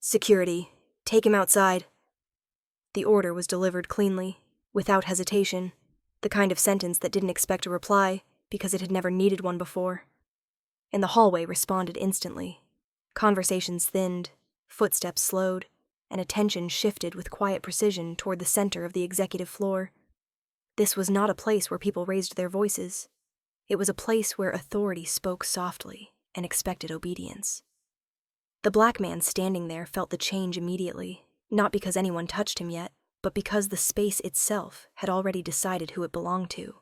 "Security, take him outside." The order was delivered cleanly, without hesitation, the kind of sentence that didn't expect a reply because it had never needed one before. And the hallway responded instantly. Conversations thinned, footsteps slowed, and attention shifted with quiet precision toward the center of the executive floor. This was not a place where people raised their voices. It was a place where authority spoke softly and expected obedience. The black man standing there felt the change immediately, not because anyone touched him yet, but because the space itself had already decided who it belonged to.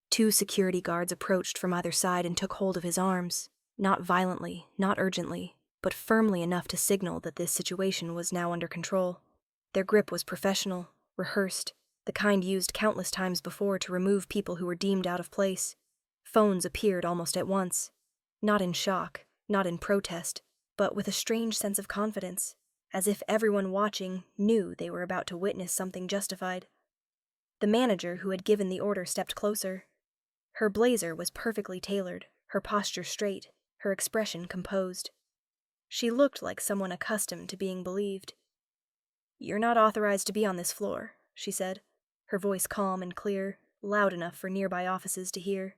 2 security guards approached from either side and took hold of his arms, not violently, not urgently, but firmly enough to signal that this situation was now under control. Their grip was professional, rehearsed, the kind used countless times before to remove people who were deemed out of place. Phones appeared almost at once, not in shock, not in protest, but with a strange sense of confidence, as if everyone watching knew they were about to witness something justified. The manager who had given the order stepped closer. Her blazer was perfectly tailored, her posture straight, her expression composed. She looked like someone accustomed to being believed. "You're not authorized to be on this floor," she said, her voice calm and clear, loud enough for nearby offices to hear.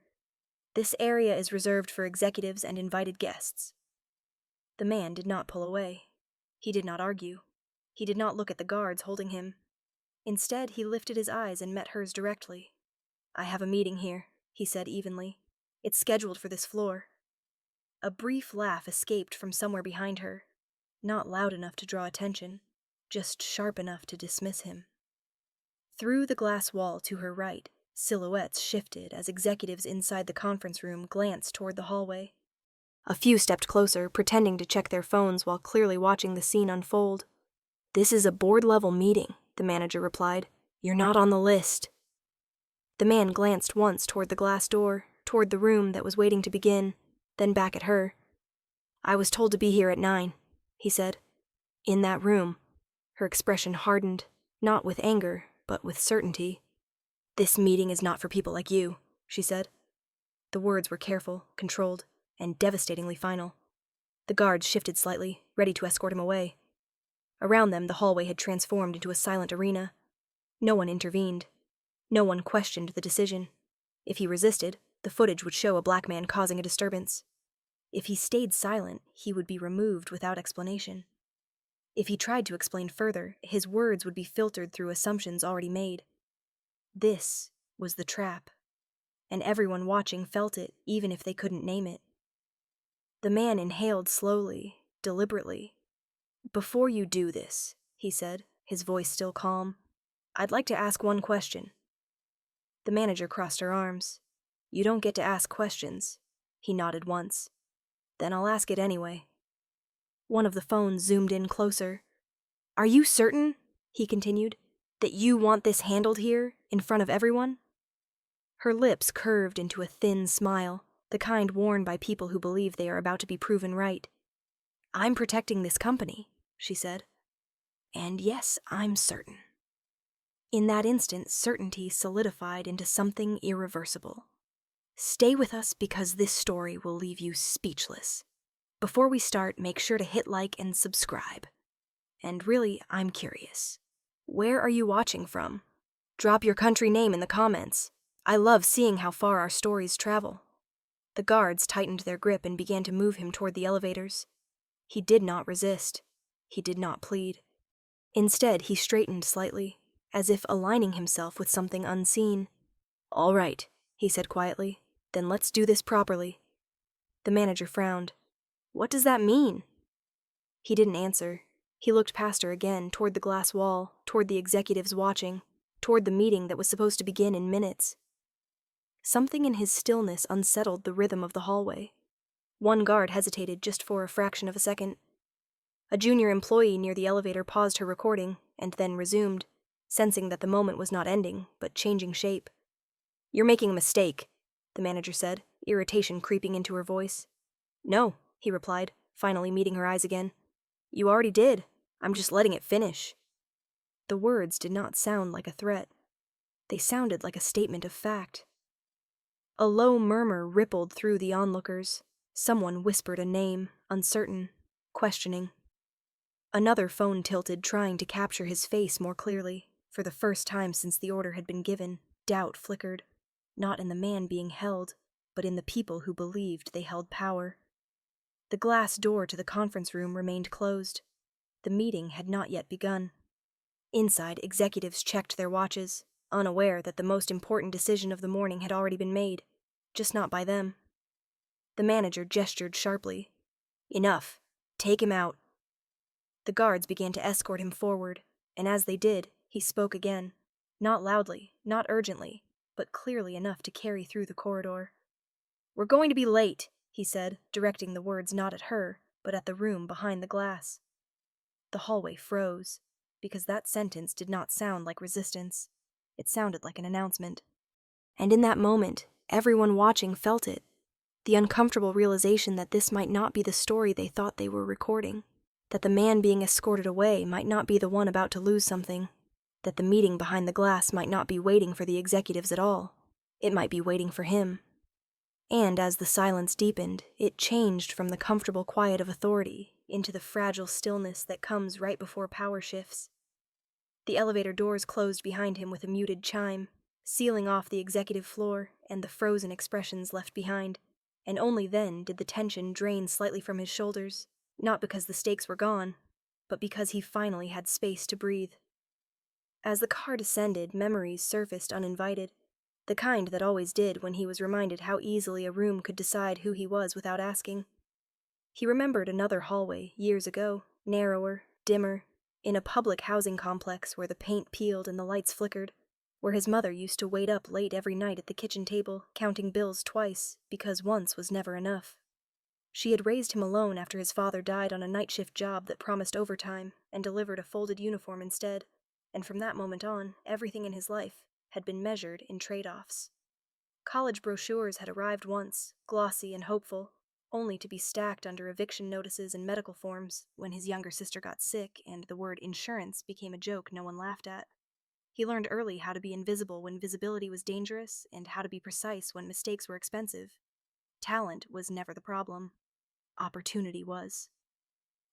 "This area is reserved for executives and invited guests." The man did not pull away. He did not argue. He did not look at the guards holding him. Instead, he lifted his eyes and met hers directly. "I have a meeting here," he said evenly. "It's scheduled for this floor." A brief laugh escaped from somewhere behind her, not loud enough to draw attention, just sharp enough to dismiss him. Through the glass wall to her right, silhouettes shifted as executives inside the conference room glanced toward the hallway. A few stepped closer, pretending to check their phones while clearly watching the scene unfold. "This is a board-level meeting," the manager replied. "You're not on the list." The man glanced once toward the glass door, toward the room that was waiting to begin, then back at her. "I was told to be here at 9, he said. "In that room." Her expression hardened, not with anger, but with certainty. "This meeting is not for people like you," she said. The words were careful, controlled, and devastatingly final. The guards shifted slightly, ready to escort him away. Around them, the hallway had transformed into a silent arena. No one intervened. No one questioned the decision. If he resisted, the footage would show a black man causing a disturbance. If he stayed silent, he would be removed without explanation. If he tried to explain further, his words would be filtered through assumptions already made. This was the trap, and everyone watching felt it, even if they couldn't name it. The man inhaled slowly, deliberately. "Before you do this," he said, his voice still calm, "I'd like to ask one question." The manager crossed her arms. "You don't get to ask questions." He nodded once. "Then I'll ask it anyway." One of the phones zoomed in closer. "Are you certain," he continued, "that you want this handled here, in front of everyone?" Her lips curved into a thin smile, the kind worn by people who believe they are about to be proven right. "I'm protecting this company," she said. "And yes, I'm certain." In that instant, certainty solidified into something irreversible. Stay with us because this story will leave you speechless. Before we start, make sure to hit like and subscribe. And really, I'm curious. Where are you watching from? Drop your country name in the comments. I love seeing how far our stories travel. The guards tightened their grip and began to move him toward the elevators. He did not resist. He did not plead. Instead, he straightened slightly, as if aligning himself with something unseen. "All right," he said quietly. "Then let's do this properly." The manager frowned. "What does that mean?" He didn't answer. He looked past her again, toward the glass wall, toward the executives watching, toward the meeting that was supposed to begin in minutes. Something in his stillness unsettled the rhythm of the hallway. One guard hesitated just for a fraction of a second. A junior employee near the elevator paused her recording and then resumed, sensing that the moment was not ending, but changing shape. "You're making a mistake," the manager said, irritation creeping into her voice. "No," he replied, finally meeting her eyes again. "You already did. I'm just letting it finish." The words did not sound like a threat. They sounded like a statement of fact. A low murmur rippled through the onlookers. Someone whispered a name, uncertain, questioning. Another phone tilted, trying to capture his face more clearly. For the first time since the order had been given, doubt flickered, not in the man being held, but in the people who believed they held power. The glass door to the conference room remained closed. The meeting had not yet begun. Inside, executives checked their watches, unaware that the most important decision of the morning had already been made, just not by them. The manager gestured sharply. "Enough. Take him out." The guards began to escort him forward, and as they did, he spoke again, not loudly, not urgently, but clearly enough to carry through the corridor. "We're going to be late," he said, directing the words not at her, but at the room behind the glass. The hallway froze, because that sentence did not sound like resistance. It sounded like an announcement. And in that moment, everyone watching felt it, the uncomfortable realization that this might not be the story they thought they were recording, that the man being escorted away might not be the one about to lose something, that the meeting behind the glass might not be waiting for the executives at all. It might be waiting for him. And as the silence deepened, it changed from the comfortable quiet of authority into the fragile stillness that comes right before power shifts. The elevator doors closed behind him with a muted chime, sealing off the executive floor and the frozen expressions left behind, and only then did the tension drain slightly from his shoulders, not because the stakes were gone, but because he finally had space to breathe. As the car descended, memories surfaced uninvited, the kind that always did when he was reminded how easily a room could decide who he was without asking. He remembered another hallway, years ago, narrower, dimmer, in a public housing complex where the paint peeled and the lights flickered, where his mother used to wait up late every night at the kitchen table, counting bills twice, because once was never enough. She had raised him alone after his father died on a night shift job that promised overtime and delivered a folded uniform instead, and from that moment on, everything in his life had been measured in trade-offs. College brochures had arrived once, glossy and hopeful, only to be stacked under eviction notices and medical forms when his younger sister got sick and the word insurance became a joke no one laughed at. He learned early how to be invisible when visibility was dangerous and how to be precise when mistakes were expensive. Talent was never the problem. Opportunity was.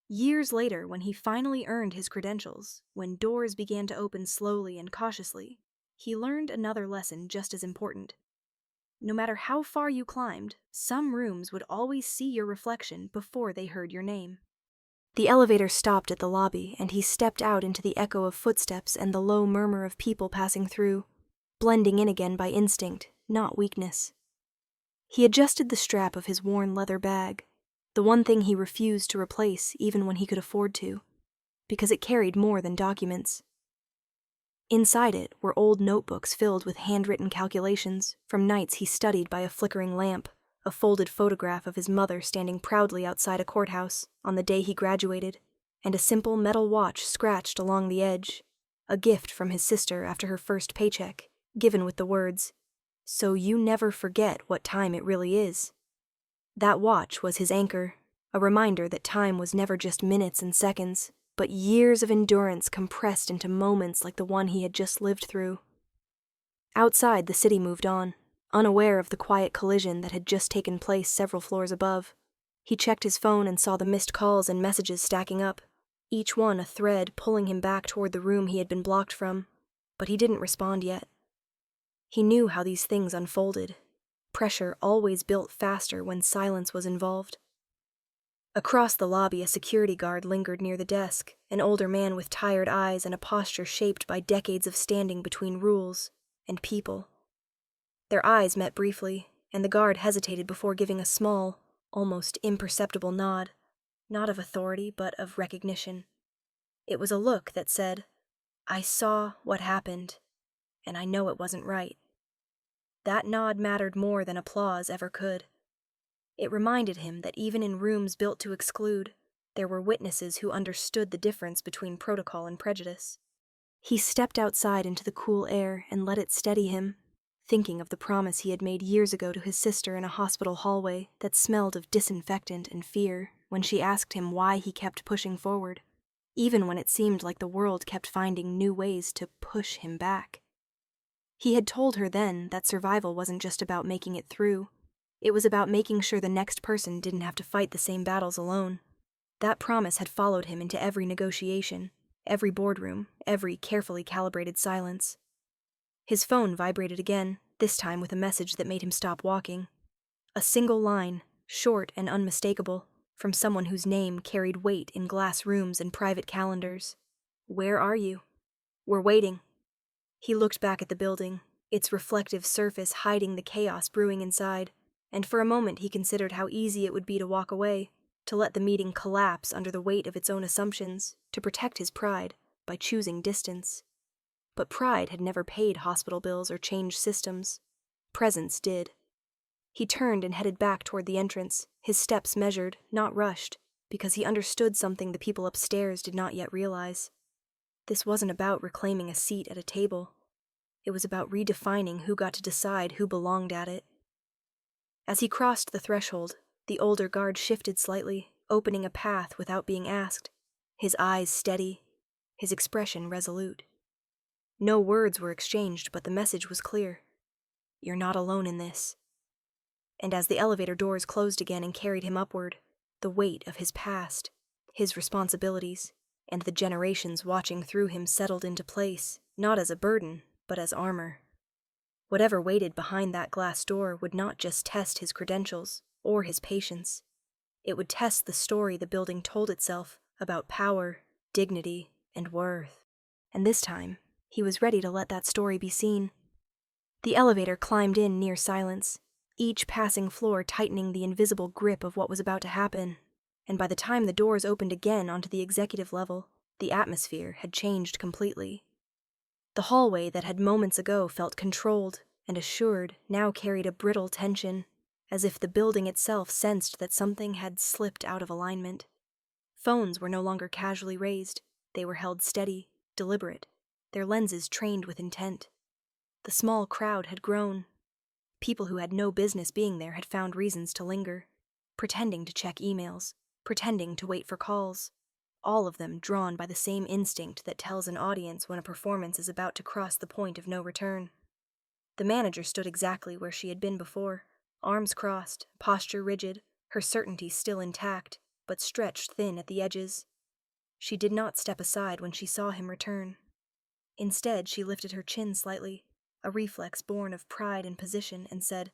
Years later, when he finally earned his credentials, when doors began to open slowly and cautiously, he learned another lesson just as important. No matter how far you climbed, some rooms would always see your reflection before they heard your name. The elevator stopped at the lobby, and he stepped out into the echo of footsteps and the low murmur of people passing through, blending in again by instinct, not weakness. He adjusted the strap of his worn leather bag, the one thing he refused to replace even when he could afford to, because it carried more than documents. Inside it were old notebooks filled with handwritten calculations from nights he studied by a flickering lamp, a folded photograph of his mother standing proudly outside a courthouse on the day he graduated, and a simple metal watch scratched along the edge, a gift from his sister after her first paycheck, given with the words, "So you never forget what time it really is." That watch was his anchor, a reminder that time was never just minutes and seconds, but years of endurance compressed into moments like the one he had just lived through. Outside, the city moved on, unaware of the quiet collision that had just taken place several floors above. He checked his phone and saw the missed calls and messages stacking up, each one a thread pulling him back toward the room he had been blocked from, but he didn't respond yet. He knew how these things unfolded. Pressure always built faster when silence was involved. Across the lobby, a security guard lingered near the desk, an older man with tired eyes and a posture shaped by decades of standing between rules and people. Their eyes met briefly, and the guard hesitated before giving a small, almost imperceptible nod, not of authority but of recognition. It was a look that said, "I saw what happened, and I know it wasn't right." That nod mattered more than applause ever could. It reminded him that even in rooms built to exclude, there were witnesses who understood the difference between protocol and prejudice. He stepped outside into the cool air and let it steady him, thinking of the promise he had made years ago to his sister in a hospital hallway that smelled of disinfectant and fear when she asked him why he kept pushing forward, even when it seemed like the world kept finding new ways to push him back. He had told her then that survival wasn't just about making it through. It was about making sure the next person didn't have to fight the same battles alone. That promise had followed him into every negotiation, every boardroom, every carefully calibrated silence. His phone vibrated again, this time with a message that made him stop walking. A single line, short and unmistakable, from someone whose name carried weight in glass rooms and private calendars. "Where are you?" "We're waiting." He looked back at the building, its reflective surface hiding the chaos brewing inside, and for a moment he considered how easy it would be to walk away, to let the meeting collapse under the weight of its own assumptions, to protect his pride by choosing distance. But pride had never paid hospital bills or changed systems. Presence did. He turned and headed back toward the entrance, his steps measured, not rushed, because he understood something the people upstairs did not yet realize. This wasn't about reclaiming a seat at a table. It was about redefining who got to decide who belonged at it. As he crossed the threshold, the older guard shifted slightly, opening a path without being asked, his eyes steady, his expression resolute. No words were exchanged, but the message was clear. "You're not alone in this." And as the elevator doors closed again and carried him upward, the weight of his past, his responsibilities, and the generations watching through him settled into place, not as a burden, but as armor. Whatever waited behind that glass door would not just test his credentials or his patience. It would test the story the building told itself about power, dignity, and worth. And this time, he was ready to let that story be seen. The elevator climbed in near silence, each passing floor tightening the invisible grip of what was about to happen. And by the time the doors opened again onto the executive level, the atmosphere had changed completely. The hallway that had moments ago felt controlled and assured now carried a brittle tension, as if the building itself sensed that something had slipped out of alignment. Phones were no longer casually raised. They were held steady, deliberate, their lenses trained with intent. The small crowd had grown. People who had no business being there had found reasons to linger, pretending to check emails, pretending to wait for calls, all of them drawn by the same instinct that tells an audience when a performance is about to cross the point of no return. The manager stood exactly where she had been before, arms crossed, posture rigid, her certainty still intact, but stretched thin at the edges. She did not step aside when she saw him return. Instead, she lifted her chin slightly, a reflex born of pride and position, and said,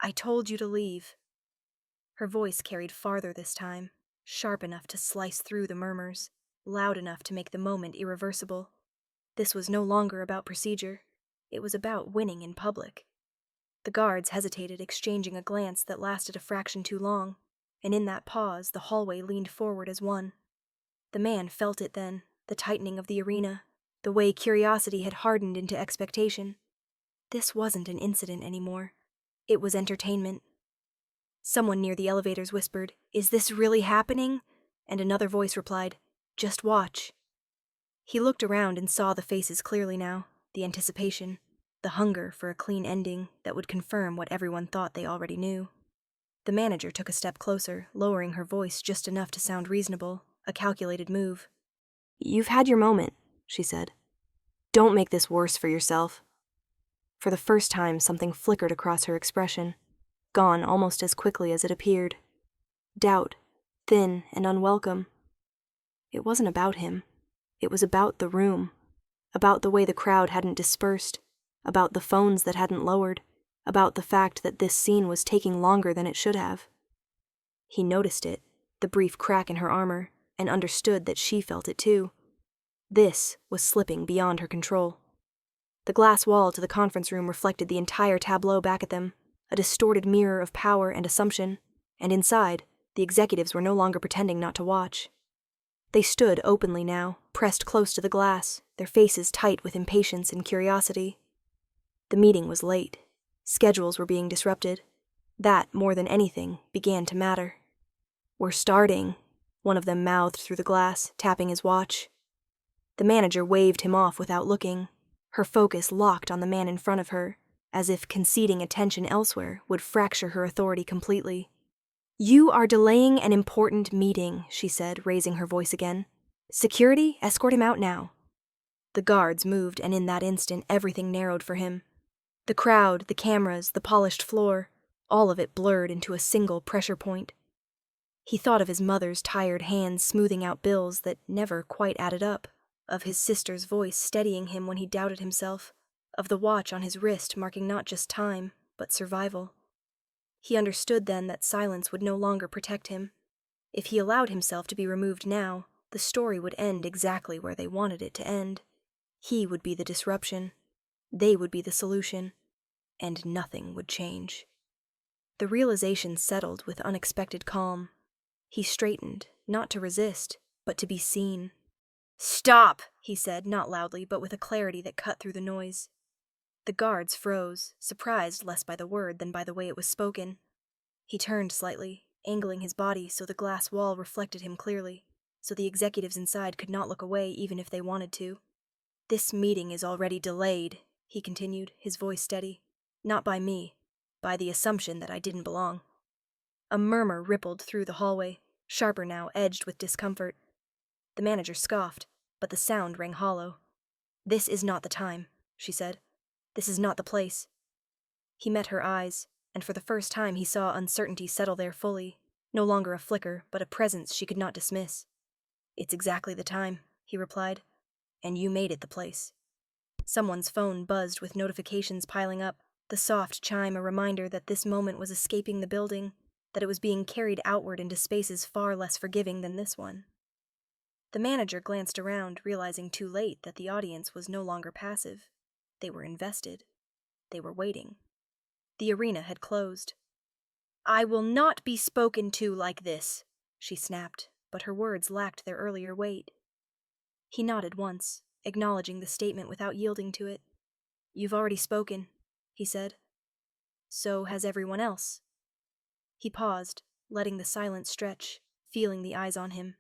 "I told you to leave." Her voice carried farther this time, sharp enough to slice through the murmurs, loud enough to make the moment irreversible. This was no longer about procedure. It was about winning in public. The guards hesitated, exchanging a glance that lasted a fraction too long, and in that pause the hallway leaned forward as one. The man felt it then, the tightening of the arena, the way curiosity had hardened into expectation. This wasn't an incident anymore. It was entertainment. Someone near the elevators whispered, "Is this really happening?" And another voice replied, "Just watch." He looked around and saw the faces clearly now, the anticipation, the hunger for a clean ending that would confirm what everyone thought they already knew. The manager took a step closer, lowering her voice just enough to sound reasonable, a calculated move. "You've had your moment," she said. "Don't make this worse for yourself." For the first time, something flickered across her expression, gone almost as quickly as it appeared. Doubt, thin and unwelcome. It wasn't about him. It was about the room, about the way the crowd hadn't dispersed, about the phones that hadn't lowered, about the fact that this scene was taking longer than it should have. He noticed it, the brief crack in her armor, and understood that she felt it too. This was slipping beyond her control. The glass wall to the conference room reflected the entire tableau back at them, a distorted mirror of power and assumption, and inside, the executives were no longer pretending not to watch. They stood openly now, pressed close to the glass, their faces tight with impatience and curiosity. The meeting was late. Schedules were being disrupted. That, more than anything, began to matter. "We're starting," one of them mouthed through the glass, tapping his watch. The manager waved him off without looking, her focus locked on the man in front of her, as if conceding attention elsewhere would fracture her authority completely. "You are delaying an important meeting," she said, raising her voice again. "Security, escort him out now." The guards moved, and in that instant everything narrowed for him. The crowd, the cameras, the polished floor, all of it blurred into a single pressure point. He thought of his mother's tired hands smoothing out bills that never quite added up, of his sister's voice steadying him when he doubted himself, of the watch on his wrist marking not just time, but survival. He understood then that silence would no longer protect him. If he allowed himself to be removed now, the story would end exactly where they wanted it to end. He would be the disruption. They would be the solution. And nothing would change. The realization settled with unexpected calm. He straightened, not to resist, but to be seen. "Stop!" he said, not loudly, but with a clarity that cut through the noise. The guards froze, surprised less by the word than by the way it was spoken. He turned slightly, angling his body so the glass wall reflected him clearly, so the executives inside could not look away even if they wanted to. "This meeting is already delayed," he continued, his voice steady. "Not by me, by the assumption that I didn't belong." A murmur rippled through the hallway, sharper now, edged with discomfort. The manager scoffed, but the sound rang hollow. "This is not the time," she said. "This is not the place." He met her eyes, and for the first time he saw uncertainty settle there fully, no longer a flicker, but a presence she could not dismiss. "It's exactly the time," he replied, "and you made it the place." Someone's phone buzzed with notifications piling up, the soft chime a reminder that this moment was escaping the building, that it was being carried outward into spaces far less forgiving than this one. The manager glanced around, realizing too late that the audience was no longer passive. They were invested. They were waiting. The arena had closed. "I will not be spoken to like this," she snapped, but her words lacked their earlier weight. He nodded once, acknowledging the statement without yielding to it. "You've already spoken," he said. "So has everyone else." He paused, letting the silence stretch, feeling the eyes on him,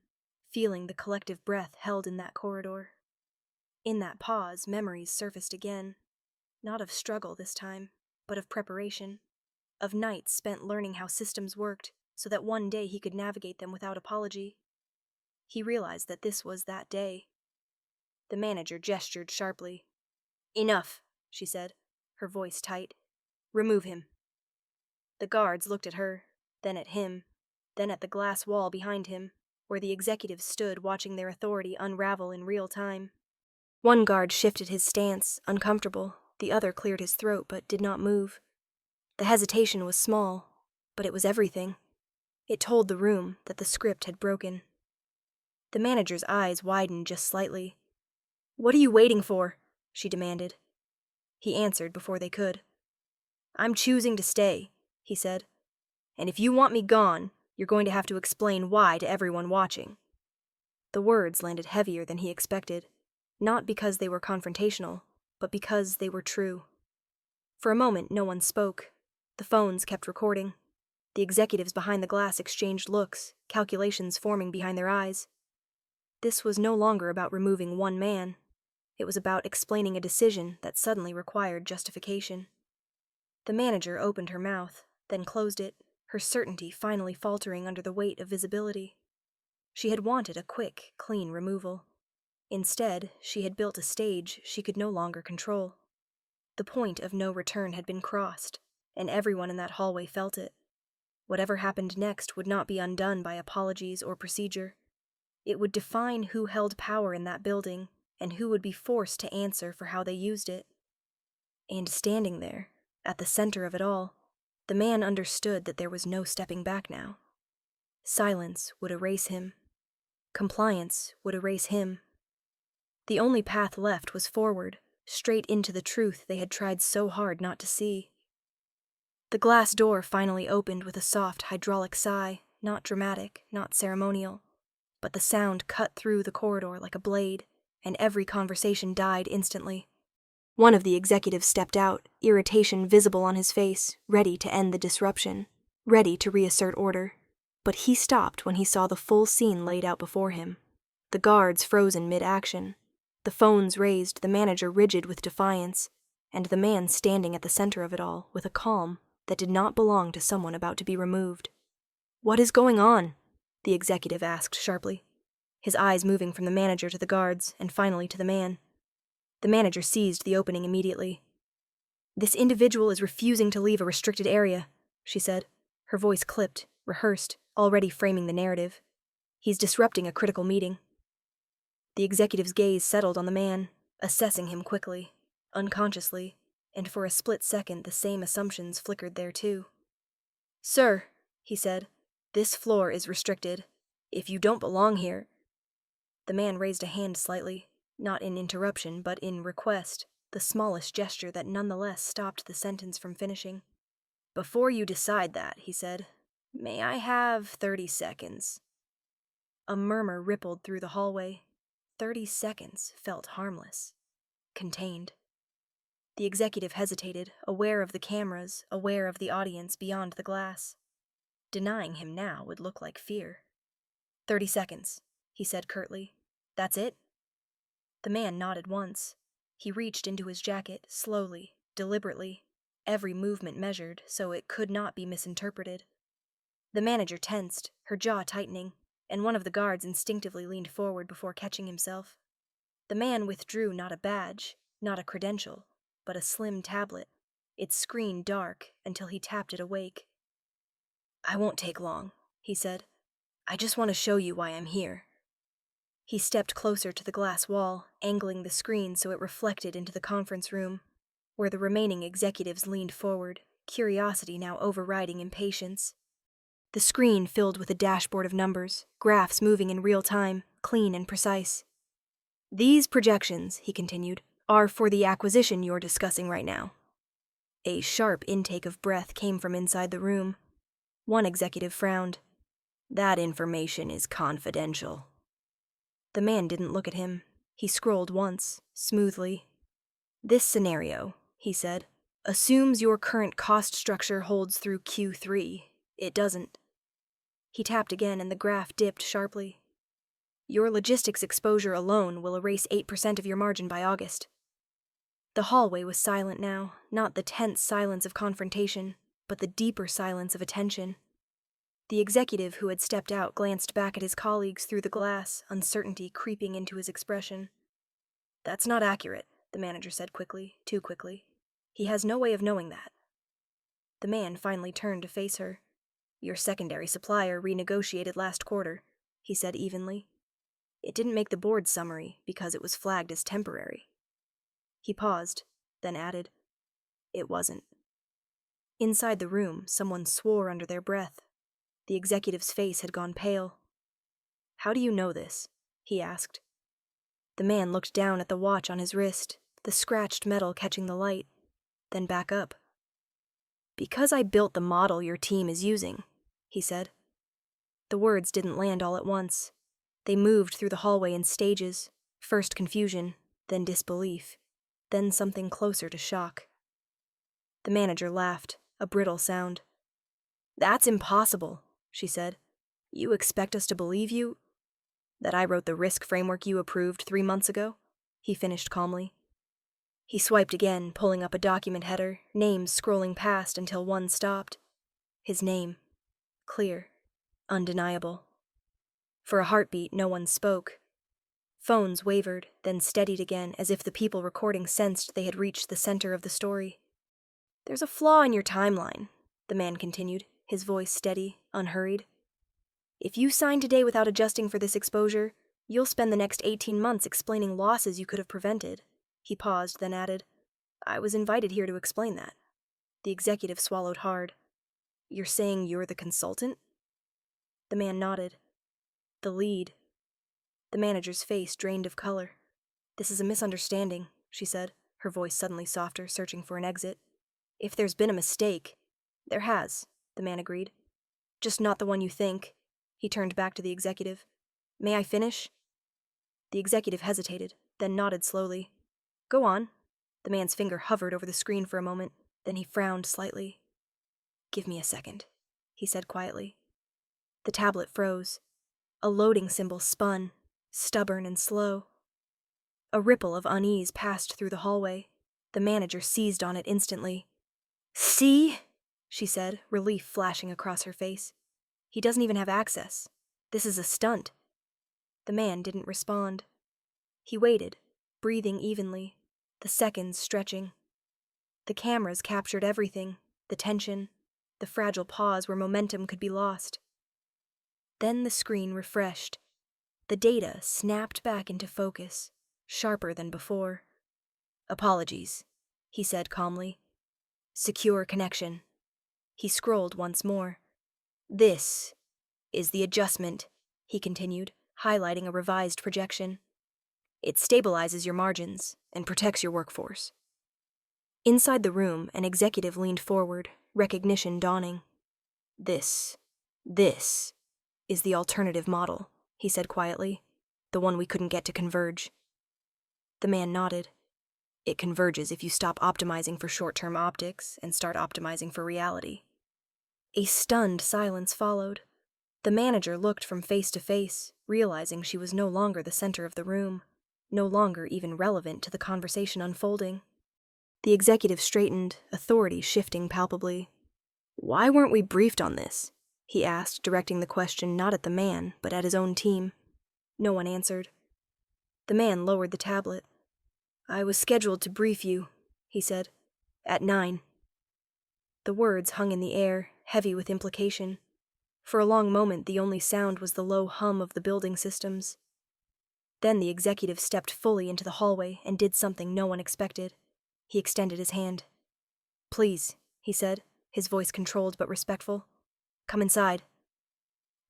feeling the collective breath held in that corridor. In that pause, memories surfaced again, not of struggle this time, but of preparation, of nights spent learning how systems worked so that one day he could navigate them without apology. He realized that this was that day. The manager gestured sharply. "Enough," she said, her voice tight. "Remove him." The guards looked at her, then at him, then at the glass wall behind him, where the executives stood watching their authority unravel in real time. One guard shifted his stance, uncomfortable. The other cleared his throat but did not move. The hesitation was small, but it was everything. It told the room that the script had broken. The manager's eyes widened just slightly. "What are you waiting for?" she demanded. He answered before they could. "I'm choosing to stay," he said. "And if you want me gone, you're going to have to explain why to everyone watching." The words landed heavier than he expected, not because they were confrontational, but because they were true. For a moment, no one spoke. The phones kept recording. The executives behind the glass exchanged looks, calculations forming behind their eyes. This was no longer about removing one man. It was about explaining a decision that suddenly required justification. The manager opened her mouth, then closed it, her certainty finally faltering under the weight of visibility. She had wanted a quick, clean removal. Instead, she had built a stage she could no longer control. The point of no return had been crossed, and everyone in that hallway felt it. Whatever happened next would not be undone by apologies or procedure. It would define who held power in that building, and who would be forced to answer for how they used it. And standing there, at the center of it all, the man understood that there was no stepping back now. Silence would erase him. Compliance would erase him. The only path left was forward, straight into the truth they had tried so hard not to see. The glass door finally opened with a soft hydraulic sigh, not dramatic, not ceremonial, but the sound cut through the corridor like a blade, and every conversation died instantly. One of the executives stepped out, irritation visible on his face, ready to end the disruption, ready to reassert order. But he stopped when he saw the full scene laid out before him. The guards frozen mid-action, the phones raised, the manager rigid with defiance, and the man standing at the center of it all with a calm that did not belong to someone about to be removed. "What is going on?" the executive asked sharply, his eyes moving from the manager to the guards, and finally to the man. The manager seized the opening immediately. "This individual is refusing to leave a restricted area," she said, her voice clipped, rehearsed, already framing the narrative. He's disrupting a critical meeting. The executive's gaze settled on the man, assessing him quickly, unconsciously, and for a split second the same assumptions flickered there too. "Sir," he said, "this floor is restricted. If you don't belong here—" The man raised a hand slightly, not in interruption but in request, the smallest gesture that nonetheless stopped the sentence from finishing. "Before you decide that," he said, "may I have 30 seconds?" A murmur rippled through the hallway. 30 seconds felt harmless. Contained. The executive hesitated, aware of the cameras, aware of the audience beyond the glass. Denying him now would look like fear. 30 seconds, he said curtly. That's it? The man nodded once. He reached into his jacket, slowly, deliberately, every movement measured so it could not be misinterpreted. The manager tensed, her jaw tightening, and one of the guards instinctively leaned forward before catching himself. The man withdrew not a badge, not a credential, but a slim tablet, its screen dark until he tapped it awake. "I won't take long," he said. "I just want to show you why I'm here." He stepped closer to the glass wall, angling the screen so it reflected into the conference room, where the remaining executives leaned forward, curiosity now overriding impatience. The screen filled with a dashboard of numbers, graphs moving in real time, clean and precise. "These projections," he continued, "are for the acquisition you're discussing right now." A sharp intake of breath came from inside the room. One executive frowned. "That information is confidential." The man didn't look at him. He scrolled once, smoothly. "This scenario," he said, "assumes your current cost structure holds through Q3. It doesn't." He tapped again and the graph dipped sharply. "Your logistics exposure alone will erase 8% of your margin by August." The hallway was silent now, not the tense silence of confrontation, but the deeper silence of attention. The executive who had stepped out glanced back at his colleagues through the glass, uncertainty creeping into his expression. "That's not accurate," the manager said quickly, too quickly. "He has no way of knowing that." The man finally turned to face her. "Your secondary supplier renegotiated last quarter," he said evenly. "It didn't make the board's summary because it was flagged as temporary." He paused, then added, "It wasn't." Inside the room, someone swore under their breath. The executive's face had gone pale. "How do you know this?" he asked. The man looked down at the watch on his wrist, the scratched metal catching the light, then back up. "Because I built the model your team is using," he said. The words didn't land all at once. They moved through the hallway in stages, first confusion, then disbelief, then something closer to shock. The manager laughed, a brittle sound. "That's impossible," she said. "You expect us to believe you?" "That I wrote the risk framework you approved 3 months ago?" he finished calmly. He swiped again, pulling up a document header, names scrolling past until one stopped. His name. Clear. Undeniable. For a heartbeat, no one spoke. Phones wavered, then steadied again as if the people recording sensed they had reached the center of the story. "There's a flaw in your timeline," the man continued, his voice steady, unhurried. "If you sign today without adjusting for this exposure, you'll spend the next 18 months explaining losses you could have prevented." He paused, then added, "I was invited here to explain that." The executive swallowed hard. "You're saying you're the consultant?" The man nodded. "The lead." The manager's face drained of color. "This is a misunderstanding," she said, her voice suddenly softer, searching for an exit. "If there's been a mistake—" "There has," the man agreed. "Just not the one you think." He turned back to the executive. "May I finish?" The executive hesitated, then nodded slowly. "Go on." The man's finger hovered over the screen for a moment, then he frowned slightly. "Give me a second," he said quietly. The tablet froze. A loading symbol spun, stubborn and slow. A ripple of unease passed through the hallway. The manager seized on it instantly. "See?" she said, relief flashing across her face. "He doesn't even have access. This is a stunt." The man didn't respond. He waited, breathing evenly, the seconds stretching. The cameras captured everything, the tension, the fragile pause where momentum could be lost. Then the screen refreshed. The data snapped back into focus, sharper than before. "Apologies," he said calmly. "Secure connection." He scrolled once more. "This is the adjustment," he continued, highlighting a revised projection. "It stabilizes your margins and protects your workforce." Inside the room, an executive leaned forward, recognition dawning. This is the alternative model," he said quietly. "The one we couldn't get to converge." The man nodded. "It converges if you stop optimizing for short-term optics and start optimizing for reality." A stunned silence followed. The manager looked from face to face, realizing she was no longer the center of the room, no longer even relevant to the conversation unfolding. The executive straightened, authority shifting palpably. "Why weren't we briefed on this?" he asked, directing the question not at the man, but at his own team. No one answered. The man lowered the tablet. "I was scheduled to brief you," he said, "at 9. The words hung in the air, heavy with implication. For a long moment, the only sound was the low hum of the building systems. Then the executive stepped fully into the hallway and did something no one expected. He extended his hand. "Please," he said, his voice controlled but respectful. "Come inside."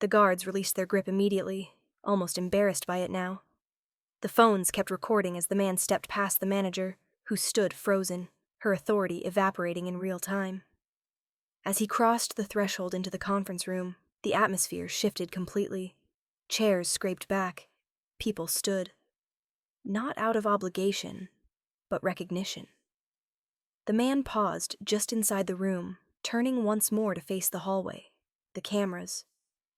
The guards released their grip immediately, almost embarrassed by it now. The phones kept recording as the man stepped past the manager, who stood frozen, her authority evaporating in real time. As he crossed the threshold into the conference room, the atmosphere shifted completely. Chairs scraped back. People stood. Not out of obligation, but recognition. The man paused just inside the room, turning once more to face the hallway, the cameras,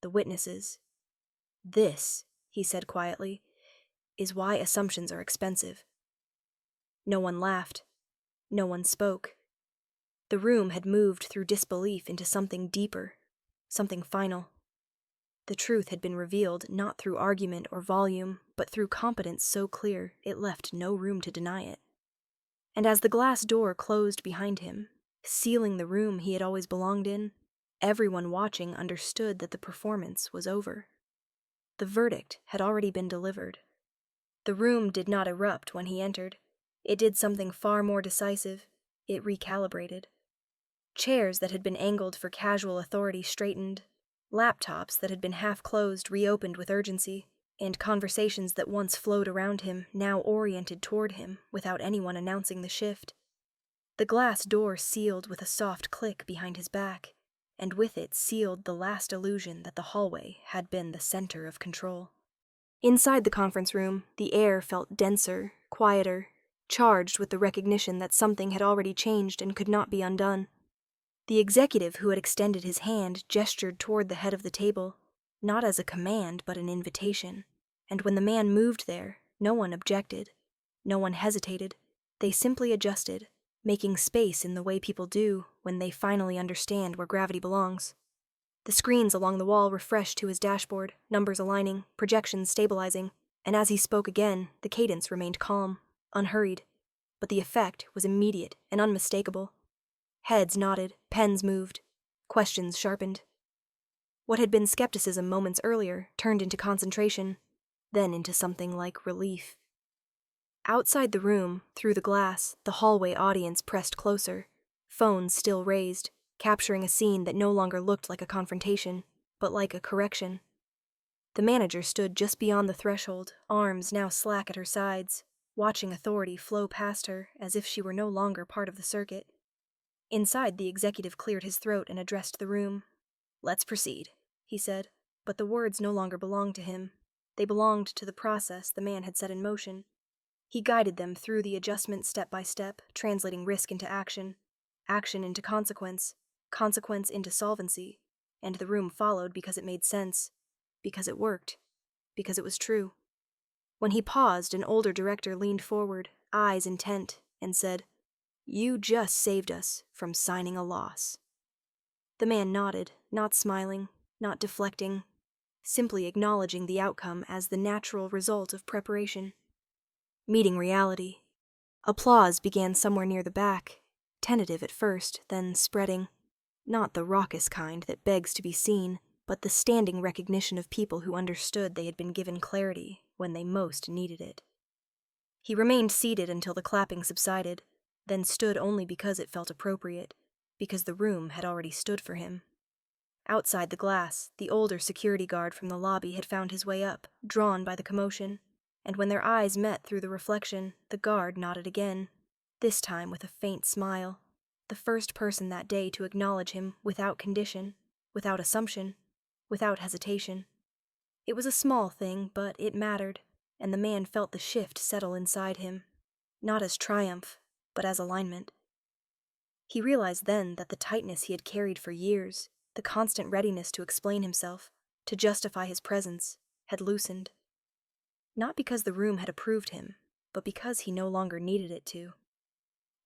the witnesses. "This," he said quietly, "is why assumptions are expensive." No one laughed. No one spoke. The room had moved through disbelief into something deeper, something final. The truth had been revealed not through argument or volume, but through competence so clear it left no room to deny it. And as the glass door closed behind him, sealing the room he had always belonged in, everyone watching understood that the performance was over. The verdict had already been delivered. The room did not erupt when he entered. It did something far more decisive. It recalibrated. Chairs that had been angled for casual authority straightened. Laptops that had been half-closed reopened with urgency, and conversations that once flowed around him now oriented toward him without anyone announcing the shift. The glass door sealed with a soft click behind his back, and with it sealed the last illusion that the hallway had been the center of control. Inside the conference room, the air felt denser, quieter, charged with the recognition that something had already changed and could not be undone. The executive who had extended his hand gestured toward the head of the table, not as a command but an invitation, and when the man moved there, no one objected, no one hesitated. They simply adjusted, making space in the way people do when they finally understand where gravity belongs. The screens along the wall refreshed to his dashboard, numbers aligning, projections stabilizing, and as he spoke again, the cadence remained calm, unhurried, but the effect was immediate and unmistakable. Heads nodded, pens moved, questions sharpened. What had been skepticism moments earlier turned into concentration, then into something like relief. Outside the room, through the glass, the hallway audience pressed closer, phones still raised, capturing a scene that no longer looked like a confrontation, but like a correction. The manager stood just beyond the threshold, arms now slack at her sides, watching authority flow past her as if she were no longer part of the circuit. Inside, the executive cleared his throat and addressed the room. "Let's proceed," he said, but the words no longer belonged to him. They belonged to the process the man had set in motion. He guided them through the adjustment step by step, translating risk into action, action into consequence, consequence into solvency, and the room followed because it made sense, because it worked, because it was true. When he paused, an older director leaned forward, eyes intent, and said, "You just saved us from signing a loss." The man nodded, not smiling, not deflecting, simply acknowledging the outcome as the natural result of preparation. Meeting reality. Applause began somewhere near the back, tentative at first, then spreading. Not the raucous kind that begs to be seen, but the standing recognition of people who understood they had been given clarity when they most needed it. He remained seated until the clapping subsided, then stood only because it felt appropriate, because the room had already stood for him. Outside the glass, the older security guard from the lobby had found his way up, drawn by the commotion, and when their eyes met through the reflection, the guard nodded again, this time with a faint smile, the first person that day to acknowledge him without condition, without assumption, without hesitation. It was a small thing, but it mattered, and the man felt the shift settle inside him, not as triumph, but as alignment. He realized then that the tightness he had carried for years, the constant readiness to explain himself, to justify his presence, had loosened. Not because the room had approved him, but because he no longer needed it to.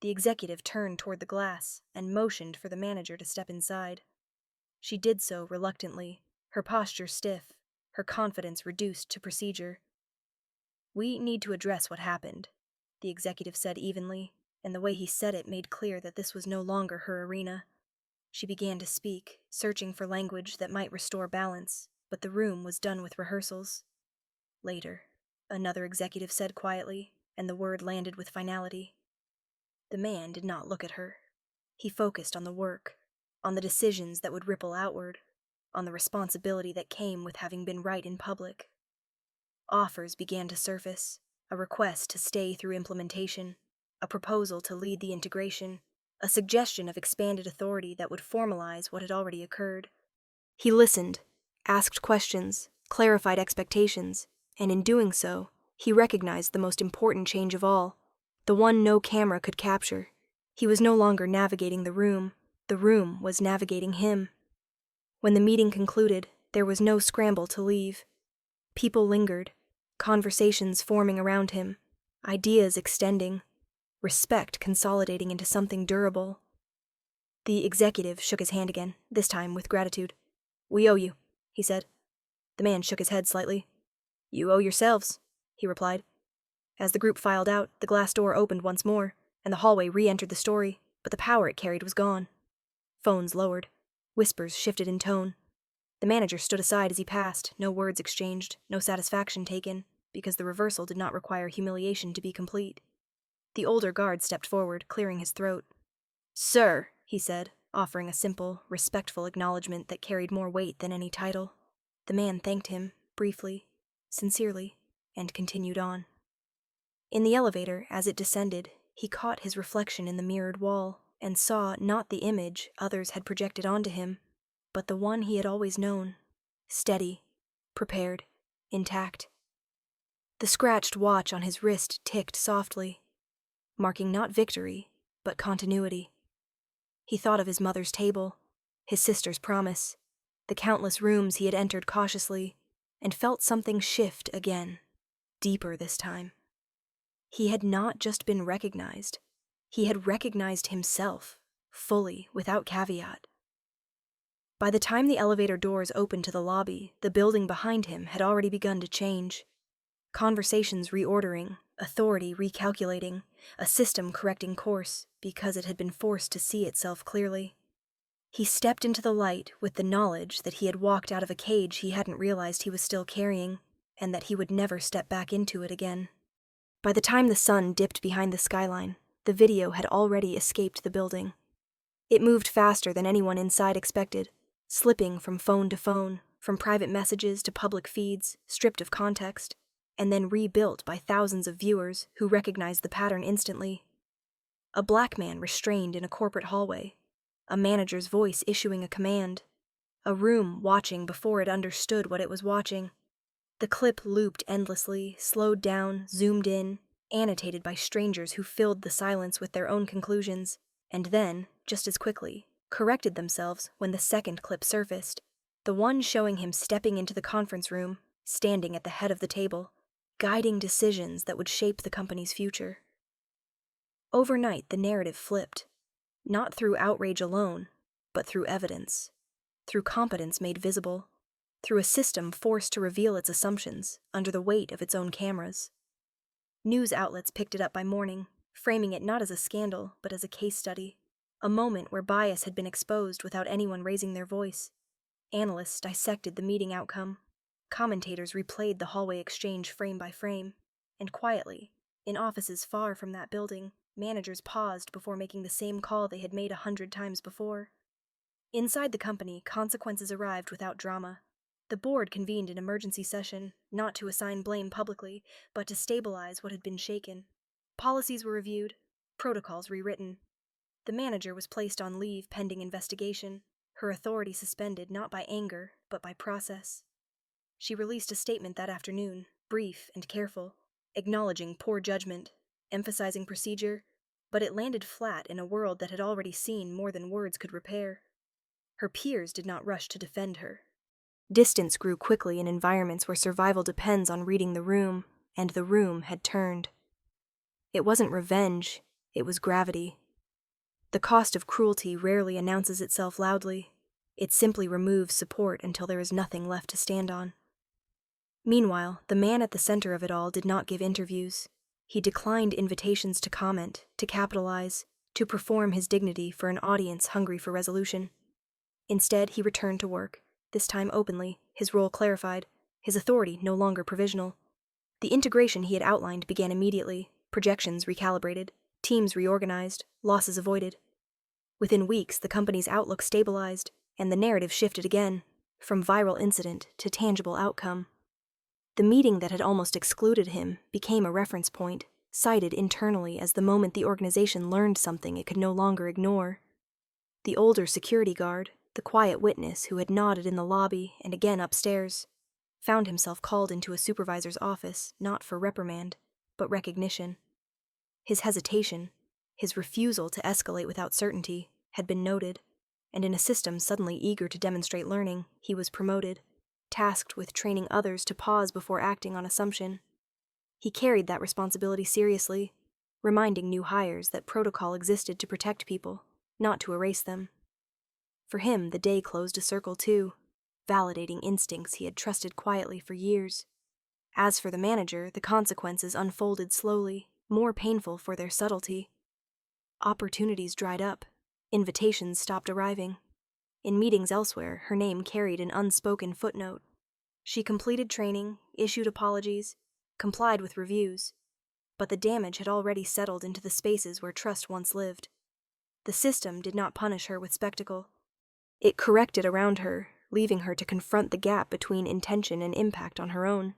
The executive turned toward the glass and motioned for the manager to step inside. She did so reluctantly, her posture stiff, her confidence reduced to procedure. "We need to address what happened," the executive said evenly, and the way he said it made clear that this was no longer her arena. She began to speak, searching for language that might restore balance, but the room was done with rehearsals. "Later," another executive said quietly, and the word landed with finality. The man did not look at her. He focused on the work, on the decisions that would ripple outward, on the responsibility that came with having been right in public. Offers began to surface, a request to stay through implementation, a proposal to lead the integration, a suggestion of expanded authority that would formalize what had already occurred. He listened, asked questions, clarified expectations, and in doing so, he recognized the most important change of all, the one no camera could capture. He was no longer navigating the room was navigating him. When the meeting concluded, there was no scramble to leave. People lingered, conversations forming around him, ideas extending, respect consolidating into something durable. The executive shook his hand again, this time with gratitude. "We owe you," he said. The man shook his head slightly. "You owe yourselves," he replied. As the group filed out, the glass door opened once more, and the hallway re-entered the story, but the power it carried was gone. Phones lowered. Whispers shifted in tone. The manager stood aside as he passed, no words exchanged, no satisfaction taken, because the reversal did not require humiliation to be complete. The older guard stepped forward, clearing his throat. "Sir," he said, offering a simple, respectful acknowledgement that carried more weight than any title. The man thanked him, briefly, sincerely, and continued on. In the elevator, as it descended, he caught his reflection in the mirrored wall and saw not the image others had projected onto him, but the one he had always known, steady, prepared, intact. The scratched watch on his wrist ticked softly, marking not victory, but continuity. He thought of his mother's table, his sister's promise, the countless rooms he had entered cautiously, and felt something shift again, deeper this time. He had not just been recognized. He had recognized himself, fully, without caveat. By the time the elevator doors opened to the lobby, the building behind him had already begun to change. Conversations reordering, authority recalculating, a system correcting course because it had been forced to see itself clearly. He stepped into the light with the knowledge that he had walked out of a cage he hadn't realized he was still carrying, and that he would never step back into it again. By the time the sun dipped behind the skyline, the video had already escaped the building. It moved faster than anyone inside expected, slipping from phone to phone, from private messages to public feeds, stripped of context, and then rebuilt by thousands of viewers who recognized the pattern instantly. A black man restrained in a corporate hallway, a manager's voice issuing a command, a room watching before it understood what it was watching. The clip looped endlessly, slowed down, zoomed in, annotated by strangers who filled the silence with their own conclusions, and then, just as quickly, corrected themselves when the second clip surfaced, the one showing him stepping into the conference room, standing at the head of the table, guiding decisions that would shape the company's future. Overnight, the narrative flipped, not through outrage alone, but through evidence, through competence made visible, through a system forced to reveal its assumptions under the weight of its own cameras. News outlets picked it up by morning, framing it not as a scandal, but as a case study, a moment where bias had been exposed without anyone raising their voice. Analysts dissected the meeting outcome. Commentators replayed the hallway exchange frame by frame. And quietly, in offices far from that building, managers paused before making the same call they had made 100 times before. Inside the company, consequences arrived without drama. The board convened an emergency session, not to assign blame publicly, but to stabilize what had been shaken. Policies were reviewed, protocols rewritten. The manager was placed on leave pending investigation, her authority suspended not by anger, but by process. She released a statement that afternoon, brief and careful, acknowledging poor judgment, emphasizing procedure, but it landed flat in a world that had already seen more than words could repair. Her peers did not rush to defend her. Distance grew quickly in environments where survival depends on reading the room, and the room had turned. It wasn't revenge, it was gravity. The cost of cruelty rarely announces itself loudly. It simply removes support until there is nothing left to stand on. Meanwhile, the man at the center of it all did not give interviews. He declined invitations to comment, to capitalize, to perform his dignity for an audience hungry for resolution. Instead, he returned to work, this time openly, his role clarified, his authority no longer provisional. The integration he had outlined began immediately, projections recalibrated, teams reorganized, losses avoided. Within weeks, the company's outlook stabilized, and the narrative shifted again, from viral incident to tangible outcome. The meeting that had almost excluded him became a reference point, cited internally as the moment the organization learned something it could no longer ignore. The older security guard, the quiet witness who had nodded in the lobby and again upstairs, found himself called into a supervisor's office not for reprimand, but recognition. His hesitation, his refusal to escalate without certainty, had been noted, and in a system suddenly eager to demonstrate learning, he was promoted, tasked with training others to pause before acting on assumption. He carried that responsibility seriously, reminding new hires that protocol existed to protect people, not to erase them. For him, the day closed a circle too, validating instincts he had trusted quietly for years. As for the manager, the consequences unfolded slowly, more painful for their subtlety. Opportunities dried up, invitations stopped arriving. In meetings elsewhere, her name carried an unspoken footnote. She completed training, issued apologies, complied with reviews, but the damage had already settled into the spaces where trust once lived. The system did not punish her with spectacle. It corrected around her, leaving her to confront the gap between intention and impact on her own.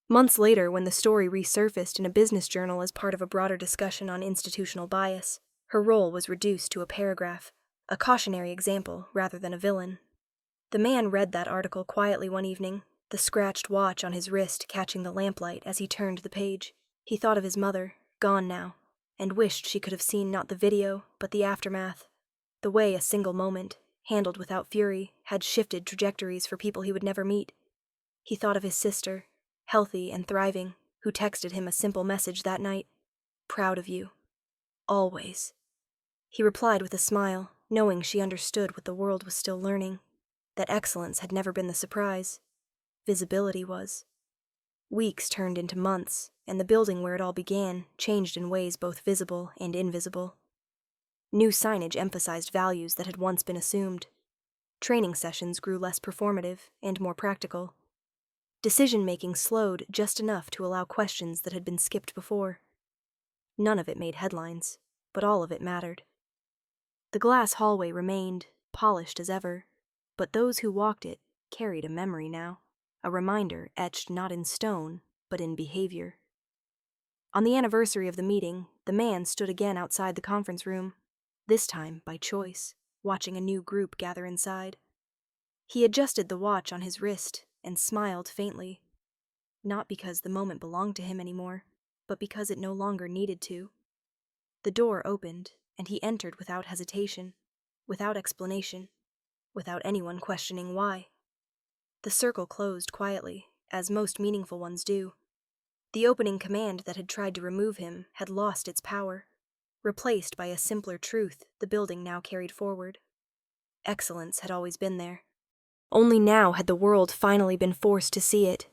Months later, when the story resurfaced in a business journal as part of a broader discussion on institutional bias, her role was reduced to a paragraph, a cautionary example rather than a villain. The man read that article quietly one evening, the scratched watch on his wrist catching the lamplight as he turned the page. He thought of his mother, gone now, and wished she could have seen not the video, but the aftermath, the way a single moment, handled without fury, had shifted trajectories for people he would never meet. He thought of his sister, healthy and thriving, who texted him a simple message that night, "Proud of you. Always." He replied with a smile, knowing she understood what the world was still learning, that excellence had never been the surprise. Visibility was. Weeks turned into months, and the building where it all began changed in ways both visible and invisible. New signage emphasized values that had once been assumed. Training sessions grew less performative and more practical. Decision-making slowed just enough to allow questions that had been skipped before. None of it made headlines, but all of it mattered. The glass hallway remained, polished as ever, but those who walked it carried a memory now, a reminder etched not in stone, but in behavior. On the anniversary of the meeting, the man stood again outside the conference room, this time by choice, watching a new group gather inside. He adjusted the watch on his wrist and smiled faintly, not because the moment belonged to him anymore, but because it no longer needed to. The door opened, and he entered without hesitation, without explanation, without anyone questioning why. The circle closed quietly, as most meaningful ones do. The opening command that had tried to remove him had lost its power, replaced by a simpler truth the building now carried forward. Excellence had always been there. Only now had the world finally been forced to see it,